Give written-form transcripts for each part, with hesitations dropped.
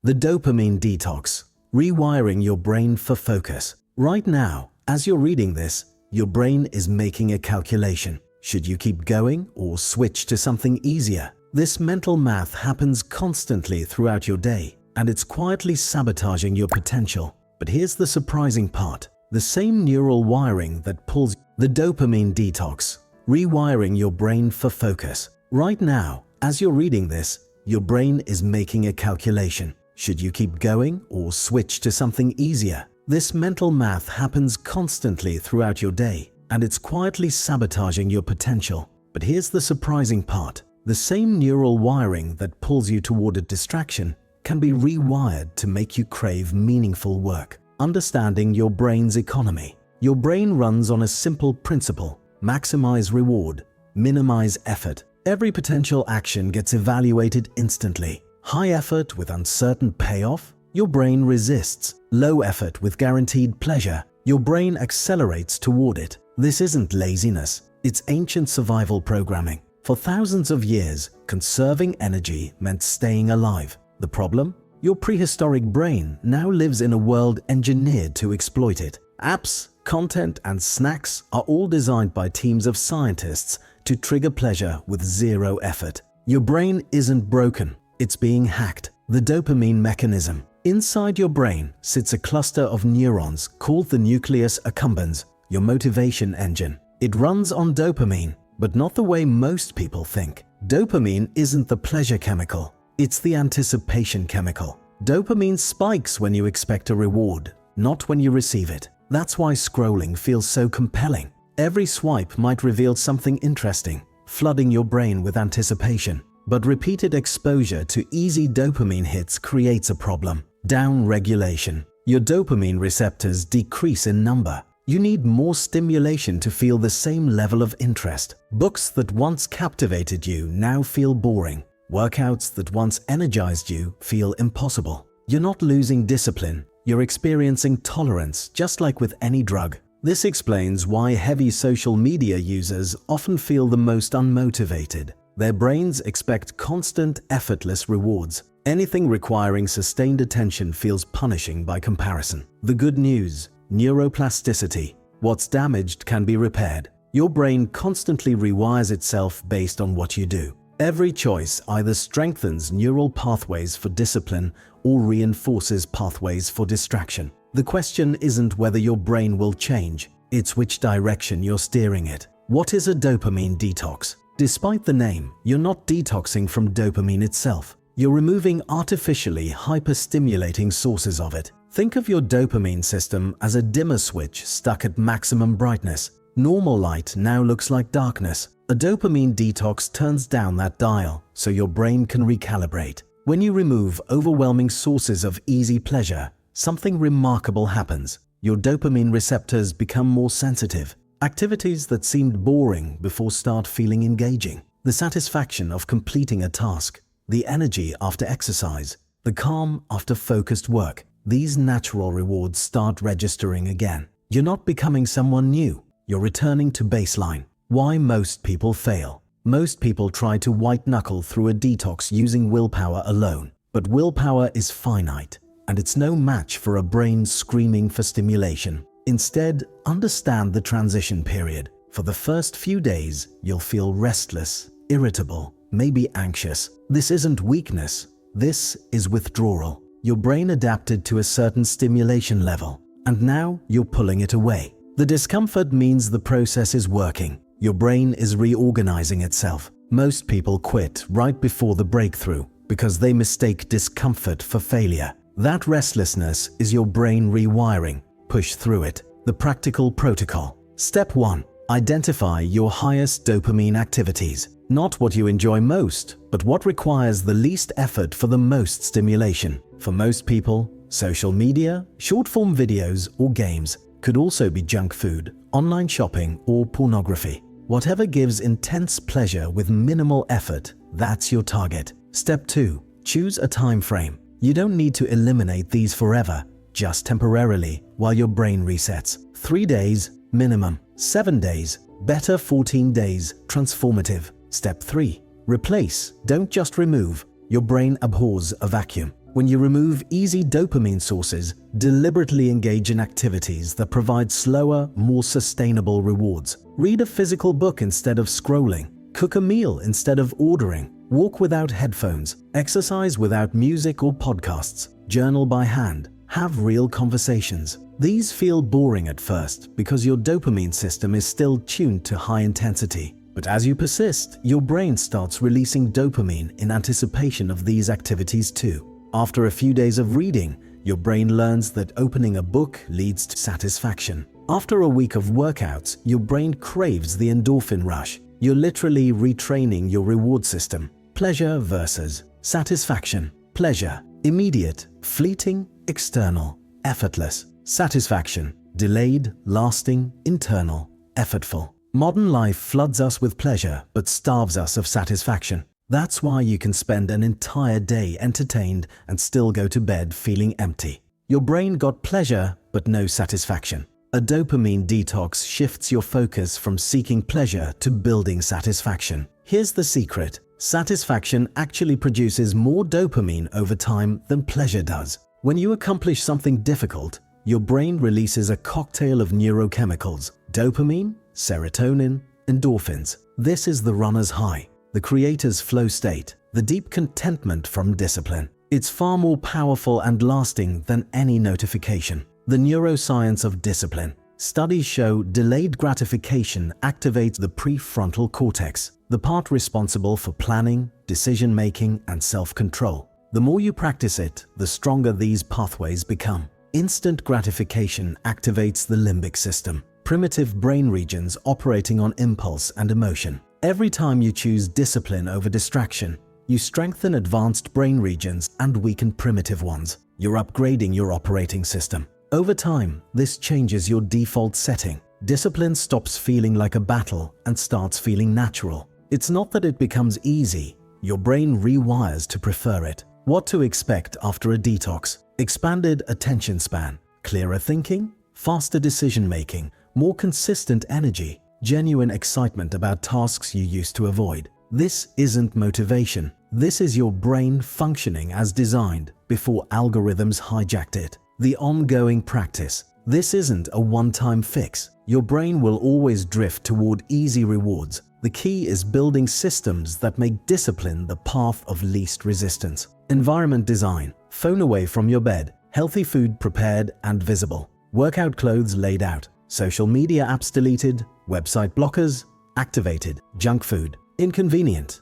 The Dopamine Detox, rewiring your brain for focus. Right now, as you're reading this, your brain is making a calculation. Should you keep going or switch to something easier? This mental math happens constantly throughout your day, and it's quietly sabotaging your potential. But here's the surprising part. The same neural wiring that pulls the dopamine detox, rewiring your brain for focus. Right now, as you're reading this, your brain is making a calculation. Should you keep going or switch to something easier? This mental math happens constantly throughout your day, and it's quietly sabotaging your potential. But here's the surprising part. The same neural wiring that pulls you toward a distraction can be rewired to make you crave meaningful work. Understanding your brain's economy. Your brain runs on a simple principle: maximize reward, minimize effort. Every potential action gets evaluated instantly. High effort with uncertain payoff, your brain resists. Low effort with guaranteed pleasure, your brain accelerates toward it. This isn't laziness, it's ancient survival programming. For thousands of years, conserving energy meant staying alive. The problem? Your prehistoric brain now lives in a world engineered to exploit it. Apps, content, and snacks are all designed by teams of scientists to trigger pleasure with zero effort. Your brain isn't broken, it's being hacked. The dopamine mechanism. Inside your brain sits a cluster of neurons called the nucleus accumbens, your motivation engine. It runs on dopamine, but not the way most people think. Dopamine isn't the pleasure chemical, it's the anticipation chemical. Dopamine spikes when you expect a reward, not when you receive it. That's why scrolling feels so compelling. Every swipe might reveal something interesting, flooding your brain with anticipation. But repeated exposure to easy dopamine hits creates a problem. Downregulation. Your dopamine receptors decrease in number. You need more stimulation to feel the same level of interest. Books that once captivated you now feel boring. Workouts that once energized you feel impossible. You're not losing discipline, you're experiencing tolerance, just like with any drug. This explains why heavy social media users often feel the most unmotivated. Their brains expect constant, effortless rewards. Anything requiring sustained attention feels punishing by comparison. The good news: neuroplasticity. What's damaged can be repaired. Your brain constantly rewires itself based on what you do. Every choice either strengthens neural pathways for discipline or reinforces pathways for distraction. The question isn't whether your brain will change, it's which direction you're steering it. What is a dopamine detox? Despite the name, you're not detoxing from dopamine itself. You're removing artificially hyper-stimulating sources of it. Think of your dopamine system as a dimmer switch stuck at maximum brightness. Normal light now looks like darkness. A dopamine detox turns down that dial so your brain can recalibrate. When you remove overwhelming sources of easy pleasure, something remarkable happens. Your dopamine receptors become more sensitive. Activities that seemed boring before start feeling engaging. The satisfaction of completing a task, the energy after exercise, the calm after focused work. These natural rewards start registering again. You're not becoming someone new, you're returning to baseline. Why most people fail. Most people try to white-knuckle through a detox using willpower alone. But willpower is finite, and it's no match for a brain screaming for stimulation. Instead, understand the transition period. For the first few days, you'll feel restless, irritable, maybe anxious. This isn't weakness, this is withdrawal. Your brain adapted to a certain stimulation level, and now you're pulling it away. The discomfort means the process is working. Your brain is reorganizing itself. Most people quit right before the breakthrough because they mistake discomfort for failure. That restlessness is your brain rewiring. Push through it. The practical protocol. Step 1. Identify your highest dopamine activities. Not what you enjoy most, but what requires the least effort for the most stimulation. For most people, social media, short-form videos, or games. Could also be junk food, online shopping, or pornography. Whatever gives intense pleasure with minimal effort, that's your target. Step 2. Choose a time frame. You don't need to eliminate these forever, just temporarily, while your brain resets. 3 days, minimum. 7 days, better 14 days, transformative. Step 3. Replace, don't just remove. Your brain abhors a vacuum. When you remove easy dopamine sources, deliberately engage in activities that provide slower, more sustainable rewards. Read a physical book instead of scrolling. Cook a meal instead of ordering. Walk without headphones. Exercise without music or podcasts. Journal by hand. Have real conversations. These feel boring at first because your dopamine system is still tuned to high intensity. But as you persist, your brain starts releasing dopamine in anticipation of these activities too. After a few days of reading, your brain learns that opening a book leads to satisfaction. After a week of workouts, your brain craves the endorphin rush. You're literally retraining your reward system. Pleasure versus satisfaction. Pleasure: immediate, fleeting, external, effortless. Satisfaction: delayed, lasting, internal, effortful. Modern life floods us with pleasure but starves us of satisfaction. That's why you can spend an entire day entertained and still go to bed feeling empty. Your brain got pleasure but no satisfaction. A dopamine detox shifts your focus from seeking pleasure to building satisfaction. Here's the secret: satisfaction actually produces more dopamine over time than pleasure does. When you accomplish something difficult, your brain releases a cocktail of neurochemicals: dopamine, serotonin, endorphins. This is the runner's high, the creator's flow state, the deep contentment from discipline. It's far more powerful and lasting than any notification. The neuroscience of discipline. Studies show delayed gratification activates the prefrontal cortex, the part responsible for planning, decision-making, and self-control. The more you practice it, the stronger these pathways become. Instant gratification activates the limbic system, primitive brain regions operating on impulse and emotion. Every time you choose discipline over distraction, you strengthen advanced brain regions and weaken primitive ones. You're upgrading your operating system. Over time, this changes your default setting. Discipline stops feeling like a battle and starts feeling natural. It's not that it becomes easy. Your brain rewires to prefer it. What to expect after a detox: expanded attention span, clearer thinking, faster decision-making, more consistent energy, genuine excitement about tasks you used to avoid. This isn't motivation. This is your brain functioning as designed before algorithms hijacked it. The ongoing practice. This isn't a one-time fix. Your brain will always drift toward easy rewards. The key is building systems that make discipline the path of least resistance. Environment design. Phone away from your bed. Healthy food prepared and visible. Workout clothes laid out. Social media apps deleted. Website blockers activated. Junk food inconvenient.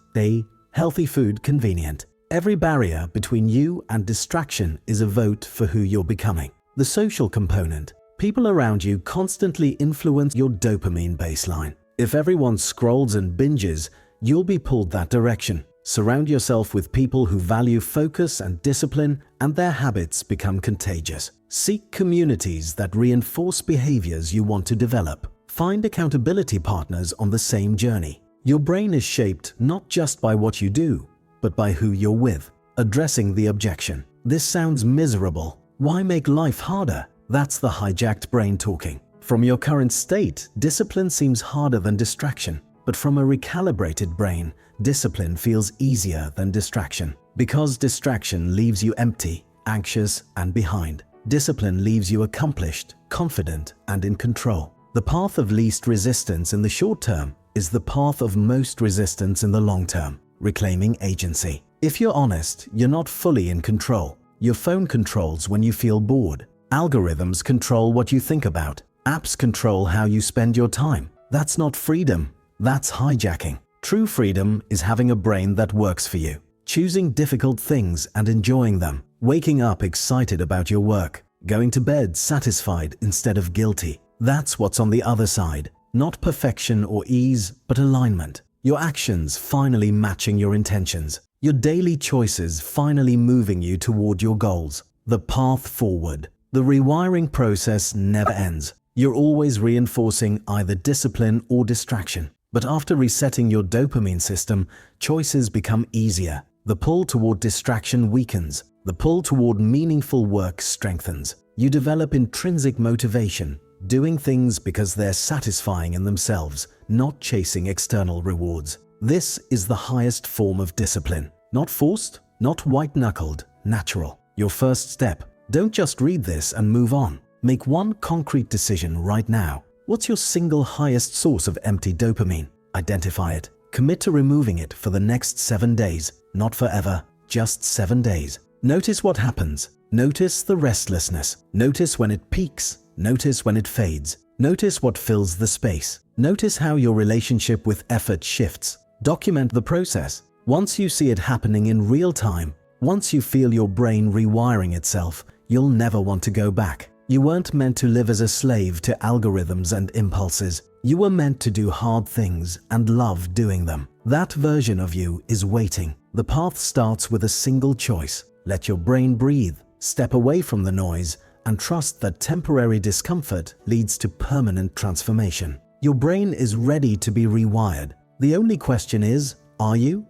Healthy food convenient. Every barrier between you and distraction is a vote for who you're becoming. The social component. People around you constantly influence your dopamine baseline. If everyone scrolls and binges, you'll be pulled that direction. Surround yourself with people who value focus and discipline, and their habits become contagious. Seek communities that reinforce behaviors you want to develop. Find accountability partners on the same journey. Your brain is shaped not just by what you do, but by who you're with. Addressing the objection. This sounds miserable. Why make life harder? That's the hijacked brain talking. From your current state, discipline seems harder than distraction. But from a recalibrated brain, discipline feels easier than distraction. Because distraction leaves you empty, anxious, and behind. Discipline leaves you accomplished, confident, and in control. The path of least resistance in the short term is the path of most resistance in the long term. Reclaiming agency. If you're honest, you're not fully in control. Your phone controls when you feel bored. Algorithms control what you think about. Apps control how you spend your time. That's not freedom. That's hijacking. True freedom is having a brain that works for you. Choosing difficult things and enjoying them. Waking up excited about your work. Going to bed satisfied instead of guilty. That's what's on the other side. Not perfection or ease, but alignment. Your actions finally matching your intentions. Your daily choices finally moving you toward your goals. The path forward. The rewiring process never ends. You're always reinforcing either discipline or distraction. But after resetting your dopamine system, choices become easier. The pull toward distraction weakens. The pull toward meaningful work strengthens. You develop intrinsic motivation, doing things because they're satisfying in themselves, not chasing external rewards. This is the highest form of discipline. Not forced, not white-knuckled, natural. Your first step: don't just read this and move on. Make one concrete decision right now. What's your single highest source of empty dopamine? Identify it. Commit to removing it for the next 7 days. Not forever, just 7 days. Notice what happens. Notice the restlessness. Notice when it peaks. Notice when it fades. Notice what fills the space. Notice how your relationship with effort shifts. Document the process. Once you see it happening in real time, once you feel your brain rewiring itself, you'll never want to go back. You weren't meant to live as a slave to algorithms and impulses. You were meant to do hard things and love doing them. That version of you is waiting. The path starts with a single choice. Let your brain breathe, step away from the noise, and trust that temporary discomfort leads to permanent transformation. Your brain is ready to be rewired. The only question is, are you?